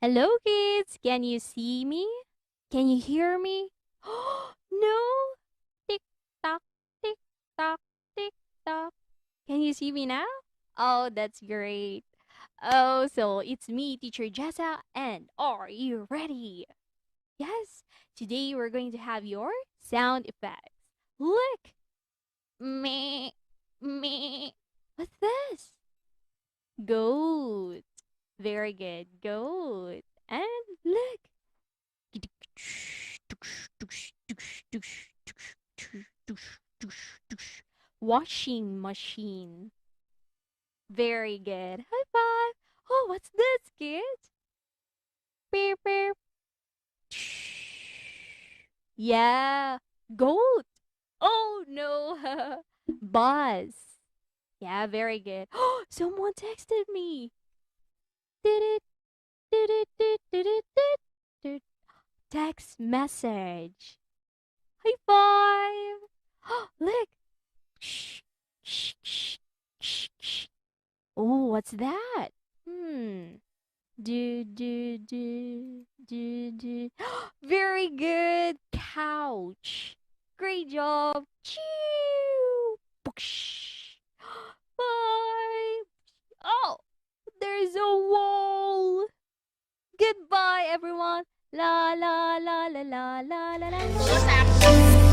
Hello, kids. Can you see me? Can you hear me? No. Tick tock, tick tock, tick tock. Can you see me now? Oh, that's great. Oh, so it's me, Teacher Jessa, and are you ready? Yes. Today we're going to have your sound effects. Look. Me. Me. What's this? Goat. Very good. Goat. And look. Washing machine. Very good. High five. Oh, what's this, kids? Beep, beep. Yeah. Goat. Oh, no. Buzz. Yeah, very good. Oh, someone texted me. Did it, did it, did it, did it. Text message. High five. Look. Shh, shh, shh, shh, shh. Oh, what's that? Hmm. Do. Very good. Couch. Great job. Chew. Boosh. Bye. Oh, there's a wall. Goodbye, everyone. La la la la la la la la.